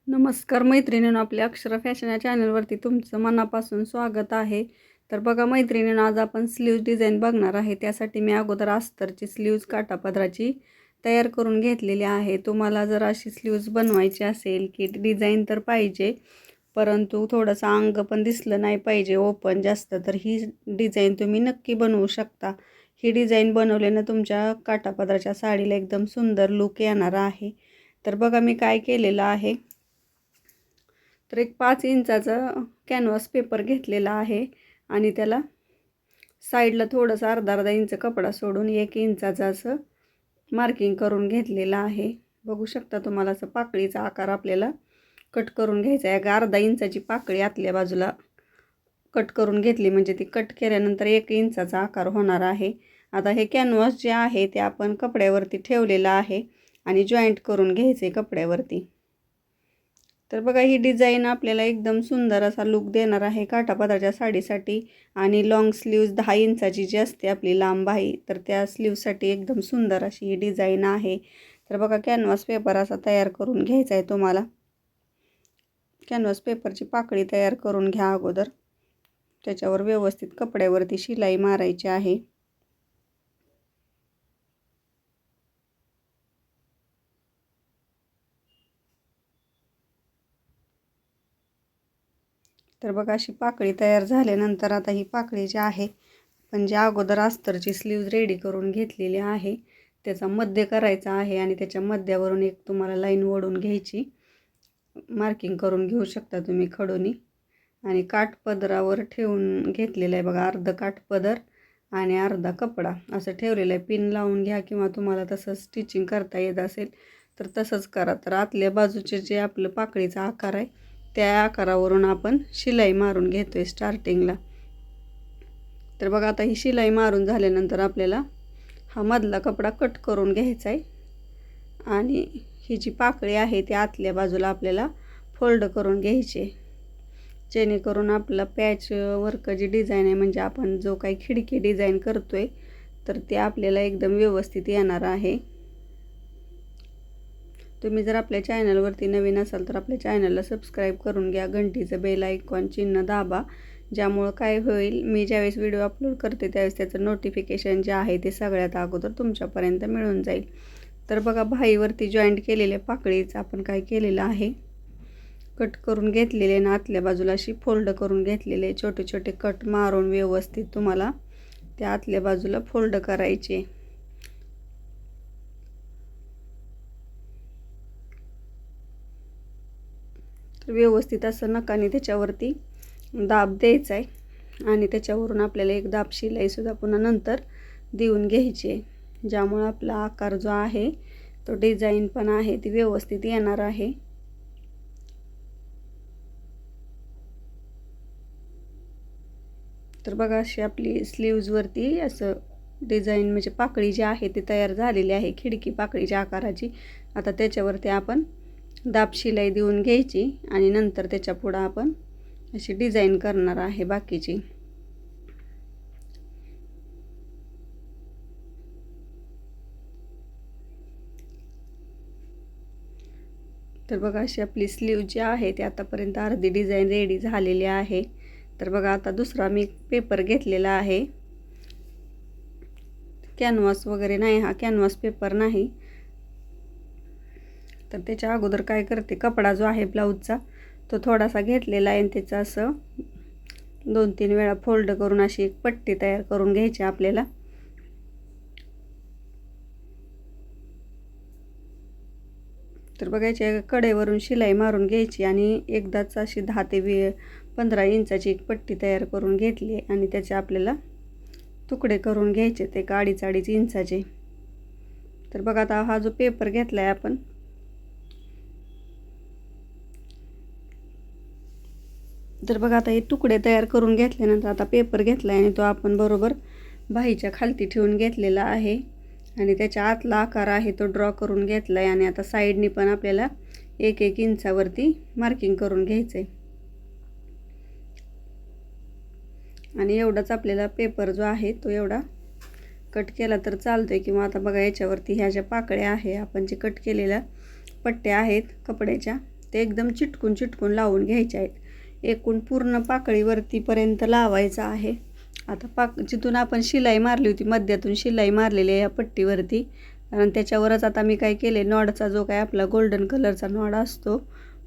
नमस्कार मैत्रिणींनो, आपल्या अक्षरा फॅशन या चॅनलवरती तुमचं मनापासून स्वागत आहे. तर बघा मैत्रिणींनो, आज आपण स्लीव्ज डिझाईन बघणार आहे. त्यासाठी मी अगोदर अस्तरची स्लीव्ज काठापदराची तयार करून घेतलेली आहे. तुम्हाला जर अशी स्लीव्ज बनवायची असेल की डिझाईन तर पाहिजे, परंतु थोडंसं अंग पण दिसलं नाही पाहिजे ओपन जास्त, तर ही डिझाईन तुम्ही नक्की बनवू शकता. ही डिझाईन बनवल्यानं तुमच्या काठापदराच्या साडीला एकदम सुंदर लुक येणार आहे. तर बघा मी काय केलेलं आहे, तर एक 5 इंचाचा कॅनव्हास पेपर घेतलेला आहे आणि त्याला साईडला थोडंसं अर्धा इंच कपडा सोडून 1 इंचाचं असं मार्किंग करून घेतलेलं आहे. बघू शकता तुम्हाला असं पाकळीचा आकार आपल्याला कट करून घ्यायचा आहे. अर्धा इंचाची पाकळी आतल्या बाजूला कट करून घेतली म्हणजे ती कट केल्यानंतर 1 इंचाचा आकार होणार आहे. आता हे कॅनव्हास जे आहे ते आपण कपड्यावरती ठेवलेलं आहे आणि जॉईंट करून घ्यायचे कपड्यावरती. तर बघा ही डिझाईन आपल्याला एकदम सुंदर असा लुक देणार आहे काठापदराच्या साडीसाठी. आणि लॉंग स्लीव्ज 10 इंचाची जी असते आपली लांब बाही, तर त्या स्लीव्जसाठी एकदम सुंदर अशी ही डिझाईन आहे. तर बघा कॅनव्हास पेपर असा तयार करून घ्यायचा आहे तुम्हाला. कॅनव्हास पेपरची पाकळी तयार करून घ्या अगोदर. त्याच्यावर व्यवस्थित कपड्यावरती शिलाई मारायची आहे. तर बघा अशी पाकळी तयार झाल्यानंतर आता ही पाकळी जी आहे पण जे अगोदर अस्तरची स्लीव्ज रेडी करून घेतलेली आहे त्याचा मध्य करायचा आहे आणि त्याच्या मध्यावरून एक तुम्हाला लाईन ओढून घ्यायची. मार्किंग करून घेऊ शकता तुम्ही खडूनी. आणि काठपदरावर ठेवून घेतलेलं आहे बघा, अर्ध काठपदर आणि अर्धा कपडा असं ठेवलेलं आहे. पिन लावून घ्या किंवा तुम्हाला तसं स्टिचिंग करता येत असेल तर तसंच करा. तर आतल्या बाजूचे जे आपलं पाकळीचा आकार आहे त्या आकारावरून आपण शिलाई मारून घेतो आहे स्टार्टिंगला. तर बघा आता ही शिलाई मारून झाल्यानंतर आपल्याला हा मधला कपडा कट करून घ्यायचा आहे आणि ही जी पाकळी आहे ती आतल्या बाजूला आपल्याला फोल्ड करून घ्यायची, जेणेकरून आपला पॅच वर्क जी डिझाईन आहे म्हणजे आपण जो काही खिडकी डिझाईन करतो आहे तर ते आपल्याला एकदम व्यवस्थित येणार आहे. तुम्ही जर आपल्या चॅनलवरती नवीन असाल तर आपल्या चॅनलला सबस्क्राईब करून घ्या. घंटीचं बेल आयकॉन चिन्ह दाबा, ज्यामुळं काय होईल, मी ज्यावेळेस व्हिडिओ अपलोड करते त्यावेळेस त्याचं नोटिफिकेशन जे आहे ते सगळ्यात अगोदर तुमच्यापर्यंत मिळून जाईल. तर बघा बाहीवरती जॉईंट केलेल्या पाकळीचं आपण काय केलेलं आहे, कट करून घेतलेले आणि आतल्या बाजूला अशी फोल्ड करून घेतलेले छोटे छोटे कट मारून व्यवस्थित तुम्हाला त्या आतल्या बाजूला फोल्ड करायचे. तर व्यवस्थित असं नकाने त्याच्यावरती दाब द्यायचा आहे आणि त्याच्यावरून आपल्याला एक दाब शिलाईसुद्धा पुन्हा नंतर देऊन घ्यायची आहे, ज्यामुळं आपला आकार जो आहे तो डिझाईन पण आहे ती व्यवस्थित येणार आहे. तर बघा अशी आपली स्लीव्जवरती असं डिझाईन म्हणजे पाकळी जी आहे ती तयार झालेली आहे खिडकी पाकळीच्या आकाराची. आता त्याच्यावरती आपण दाब शिलाई देऊन घ्यायची आणि नंतर त्याच्या पुढं आपण अशी डिझाईन करणार आहे बाकीची. तर बघा अशी आपली स्लीव जी आहे ती आतापर्यंत अर्धी डिझाईन रेडी झालेली आहे. तर बघा आता दुसरा मी पेपर घेतलेला आहे, कॅनव्हास वगैरे नाही, हा कॅनव्हास पेपर नाही. तर त्याच्या अगोदर काय करते, कपडा जो आहे ब्लाऊजचा तो थोडासा घेतलेला आहे आणि त्याचं असं 2-3 वेळा फोल्ड करून अशी एक पट्टी तयार करून घ्यायची आपल्याला. तर बघायची कडेवरून शिलाई मारून घ्यायची आणि एकदाच अशी 10 ते 15 इंचाची एक पट्टी तयार करून घेतली आणि त्याचे आपल्याला तुकडे करून घ्यायचे ते 2.5 इंचाचे. तर बघा आता हा जो पेपर घेतला आहे आपण, तर बघा आता हे तुकडे तयार करून घेतल्यानंतर आता पेपर घेतला आहे आणि तो आपण बरोबर बाहीच्या खालती ठेवून घेतलेला आहे आणि त्याच्या आतला आकार आहे तो ड्रॉ करून घेतला आहे. आणि आता साईडनी पण आपल्याला 1-1 इंचावरती मार्किंग करून घ्यायचं आहे आणि एवढाच आपल्याला पेपर जो आहे तो एवढा कट केला तर चालतोय. किंवा आता बघा याच्यावरती ह्या ज्या पाकळ्या आहे आपण जे कट केलेल्या पट्ट्या आहेत कपड्याच्या ते एकदम चिटकून चिटकून लावून घ्यायचे आहेत. एकूण पूर्ण पाकळीवरतीपर्यंत लावायचं आहे. आता जिथून आपण शिलाई मारली होती मध्यातून शिलाई मारलेली आहे या पट्टीवरती, कारण त्याच्यावरच आता मी काय केले, नॉडचा जो काय आपला गोल्डन कलरचा नॉड असतो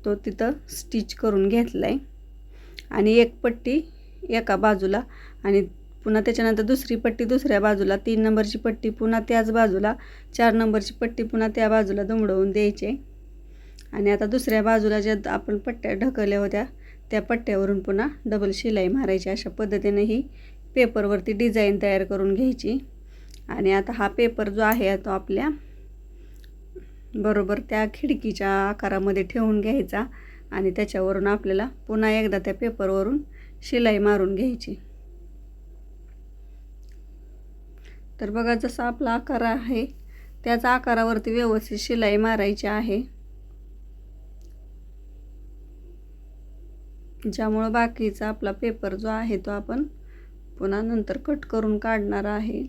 तो तिथं स्टिच करून घेतला आहे. आणि एक पट्टी एका बाजूला आणि पुन्हा त्याच्यानंतर दुसरी पट्टी दुसऱ्या बाजूला, 3 नंबरची पट्टी पुन्हा त्याच बाजूला, 4 नंबरची पट्टी पुन्हा त्या बाजूला दुमडवून द्यायचे. आणि आता दुसऱ्या बाजूला ज्या आपण पट्ट्या ढकलल्या होत्या त्या पट्ट्यावरून पुन्हा डबल शिलाई मारायची. अशा पद्धतीने ही पेपरवरती डिझाईन तयार करून घ्यायची. आणि आता हा पेपर जो आहे तो आपल्या बरोबर त्या खिडकीच्या आकारामध्ये ठेवून घ्यायचा आणि त्याच्यावरून आपल्याला पुन्हा एकदा त्या पेपरवरून शिलाई मारून घ्यायची. तर बघा, जसा आपला आकार आहे त्याच आकारावरती व्यवस्थित शिलाई मारायची आहे, ज्यामुळं बाकीचा आपला पेपर जो आहे तो आपण पुन्हा नंतर कट करून काढणार आहे.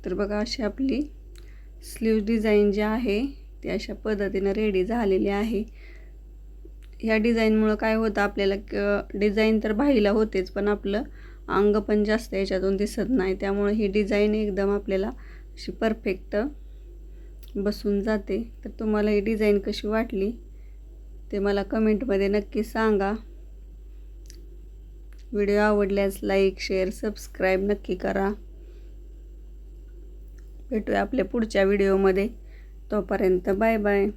तर बघा, अशी आपली स्लीव डिझाईन जी आहे ती अशा पद्धतीनं रेडी झालेली आहे. ह्या डिझाईनमुळं काय होतं, आपल्याला डिझाईन तर बाहीला होतेच पण आपलं अंग पण जास्त याच्यातून दिसत नाही. त्यामुळे ही डिझाईन एकदम आपल्याला अशी परफेक्ट बसून जाते. तर तुम्हाला ही डिझाईन कशी वाटली ते मला कमेंटमध्ये नक्की सांगा. व्हिडिओ आवडल्यास लाईक, शेअर, सबस्क्राईब नक्की करा. भेटूया आपल्या पुढच्या व्हिडिओमध्ये. तोपर्यंत बाय बाय.